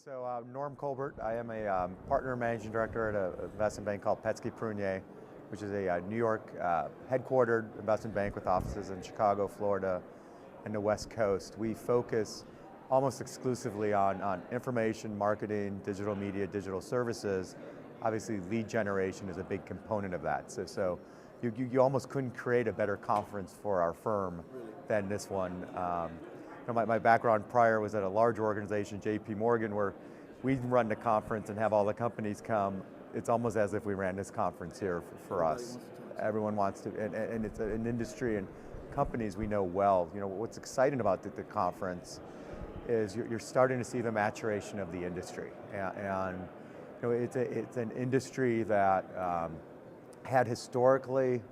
Norm Colbert. I am a partner and managing director at an investment bank called Petsky Prunier, which is a New York headquartered investment bank with offices in Chicago, Florida, and the West Coast. We focus almost exclusively on information, marketing, digital media, digital services. Obviously, lead generation is a big component of that. So you almost couldn't create a better conference for our firm than this one. My background prior was at a large organization, JP Morgan, where we run the conference and have all the companies come. It's almost as if we ran this conference here for us. Everyone wants to, and it's an industry and companies we know well. What's exciting about the conference is you're starting to see the maturation of the industry. And it's an industry that had historically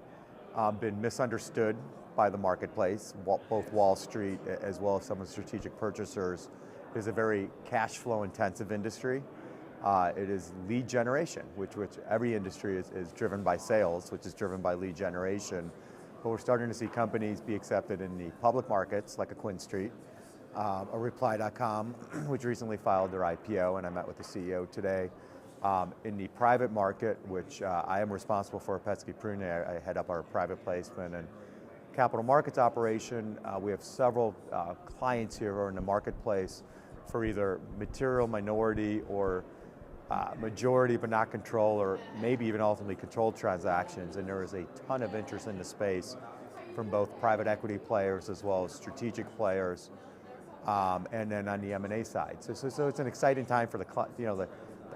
been misunderstood by the marketplace, both Wall Street as well as some of the strategic purchasers. It is a very cash flow intensive industry. It is lead generation, which every industry is driven by sales, which is driven by lead generation. But we're starting to see companies be accepted in the public markets, like a Quinn Street, a Reply.com, which recently filed their IPO, and I met with the CEO today. In the private market, which I am responsible for at Petsky Prunier, I head up our private placement and capital markets operation. We have several clients here who are in the marketplace for either material minority or majority but not control, or maybe even ultimately controlled transactions, and there is a ton of interest in the space from both private equity players as well as strategic players, and then on the M&A side. So it's an exciting time for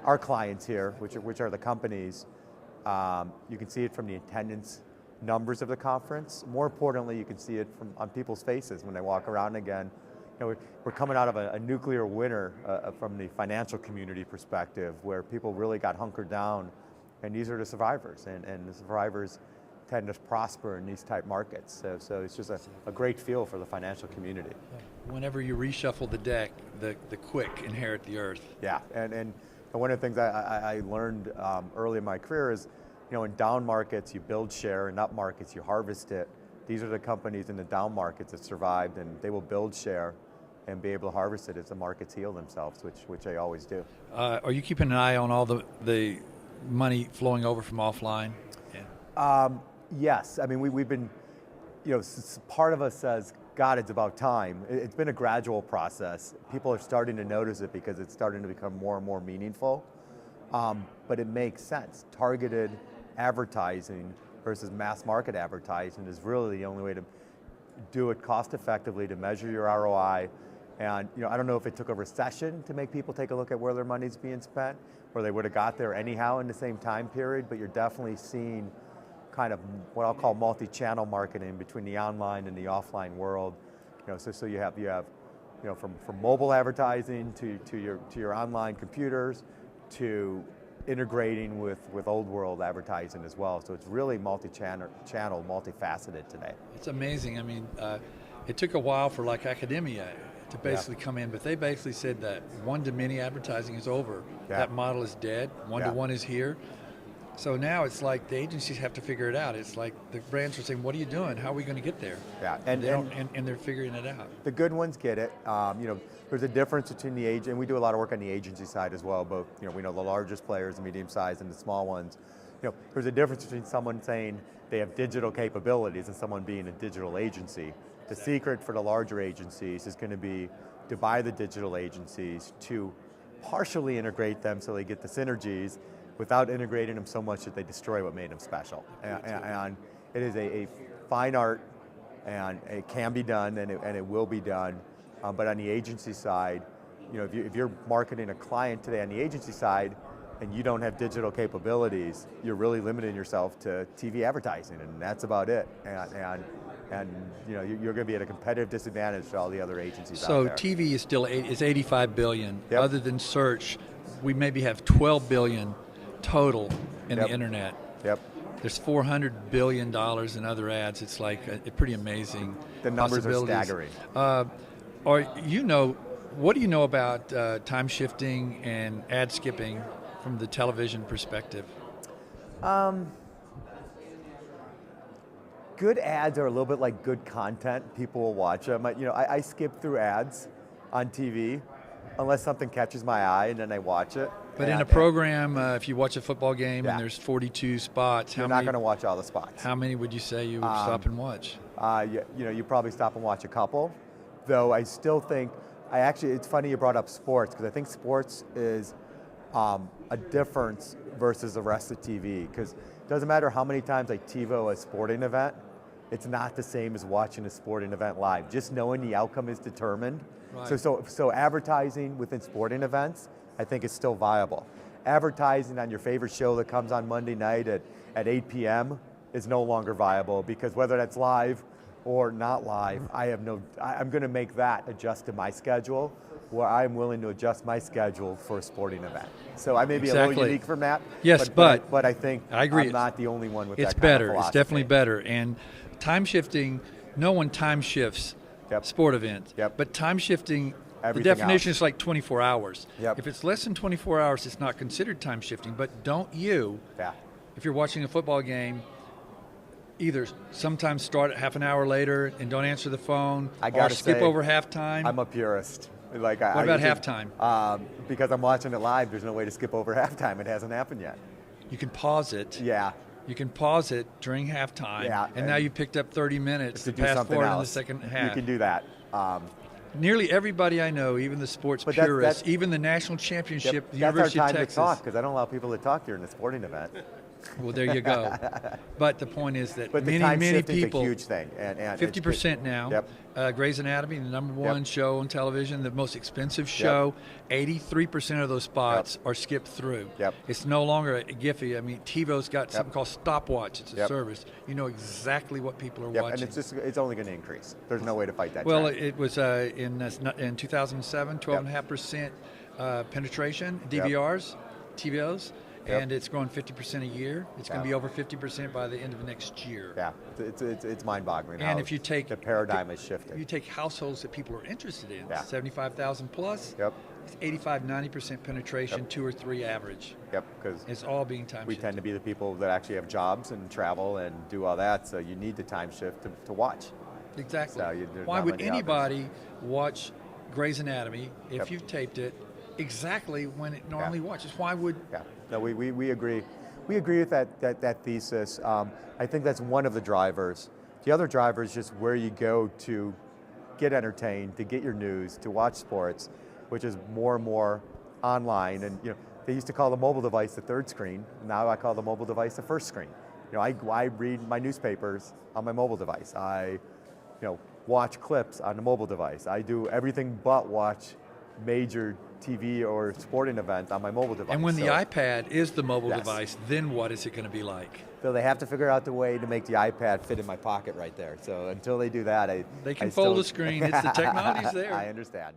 our clients here, which are the companies. You can see it from the attendance numbers of the conference. More importantly, you can see it on people's faces when they walk around again. We're coming out of a nuclear winter from the financial community perspective, where people really got hunkered down, and these are the survivors, and the survivors tend to prosper in these type markets. So it's just a great feel for the financial community. Whenever you reshuffle the deck, the quick inherit the earth. Yeah, and one of the things I learned early in my career is, in down markets you build share, and up markets you harvest it. These are the companies in the down markets that survived, and they will build share and be able to harvest it as the markets heal themselves, which they always do. Are you keeping an eye on all the money flowing over from offline? Yeah. Yes, I mean we've been, part of us says, God, it's about time. It's been a gradual process. People are starting to notice it because it's starting to become more and more meaningful. But it makes sense. Targeted advertising versus mass market advertising is really the only way to do it cost effectively, to measure your ROI. And I don't know if it took a recession to make people take a look at where their money's being spent, or they would have got there anyhow in the same time period, but you're definitely seeing kind of what I'll call multi-channel marketing between the online and the offline world. So you have from mobile advertising to your online computers, to integrating with old world advertising as well. So it's really multi-channel, multifaceted today. It's amazing. I mean, it took a while for academia to basically come in, but they basically said that one-to-many advertising is over. Yeah. That model is dead. One-to-one is here. So now it's like the agencies have to figure it out. It's like the brands are saying, what are you doing? How are we going to get there? Yeah, and they're figuring it out. The good ones get it. There's a difference between the agent, and we do a lot of work on the agency side as well, both, we know the largest players, the medium size, and the small ones. There's a difference between someone saying they have digital capabilities and someone being a digital agency. The secret for the larger agencies is going to be to buy the digital agencies, to partially integrate them so they get the synergies, without integrating them so much that they destroy what made them special. And it is a fine art, and it can be done, and it will be done. But on the agency side, if you're marketing a client today on the agency side, and you don't have digital capabilities, you're really limiting yourself to TV advertising, and that's about it. And you're going to be at a competitive disadvantage to all the other agencies out there. So TV is still is 85 billion. Yep. Other than search, we maybe have 12 billion total in the internet. Yep. There's $400 billion in other ads. It's pretty amazing. The numbers are staggering. What do you know about time shifting and ad skipping from the television perspective? Good ads are a little bit like good content. People will watch them. I skip through ads on TV unless something catches my eye and then I watch it. But in a program, if you watch a football game and there's 42 spots, you're not going to watch all the spots. How many would you say you would stop and watch? You probably stop and watch a couple, though I still think, it's funny you brought up sports, because I think sports is a difference versus the rest of TV, because it doesn't matter how many times I TiVo a sporting event, it's not the same as watching a sporting event live. Just knowing the outcome is determined. Right. So advertising within sporting events, I think is still viable. Advertising on your favorite show that comes on Monday night at 8 p.m. is no longer viable, because whether that's live or not live, I'm going to make that adjust to my schedule, where I'm willing to adjust my schedule for a sporting event. So I may be a little unique from that. Yes, but I think I agree. I'm not the only one with it's that kind better. of philosophy. It's definitely better. And time shifting, no one time shifts sport events. But time shifting, the definition is like 24 hours. If it's less than 24 hours, it's not considered time shifting. But don't you, if you're watching a football game, either sometimes start half an hour later and don't answer the phone, or skip over halftime. I'm a purist. What about halftime? Because I'm watching it live, there's no way to skip over halftime. It hasn't happened yet. You can pause it. You can pause it during halftime, and now you picked up 30 minutes to pass forward in the second half. You can do that. Nearly everybody I know, even the sports purists, even the national championship, the University of Texas. That's our time to talk, because I don't allow people to talk during the sporting event. Well, there you go. But the point is that many people, a huge thing, and 50% now. Grey's Anatomy, the number one show on television, the most expensive show. 83% of those spots are skipped through. It's no longer a Giphy. I mean, TiVo's got something called Stopwatch. It's a service. You know exactly what people are watching. And it's only going to increase. There's no way to fight that. Well, trend. it was in 2007, 12.5% penetration DVRs, TiVos. And it's growing 50% a year. It's going to be over 50% by the end of next year. It's mind-boggling. And if you take the paradigm is shifting. You take households that people are interested in, 75,000 plus. It's 85-90% penetration, 2 or 3 average. Because it's all being time shifted. We tend to be the people that actually have jobs and travel and do all that. So you need the time shift to watch. Exactly. So why would anybody watch Grey's Anatomy if you've taped it exactly when it normally watches? Why would? No, we agree. We agree with that thesis. I think that's one of the drivers. The other driver is just where you go to get entertained, to get your news, to watch sports, which is more and more online. And they used to call the mobile device the third screen. Now I call the mobile device the first screen. I read my newspapers on my mobile device. I watch clips on the mobile device. I do everything but watch major TV or sporting event on my mobile device. And when the iPad is the mobile device, then what is it going to be like? So they have to figure out the way to make the iPad fit in my pocket right there. So until they do that, they can fold the screen. It's the technology's there. I understand.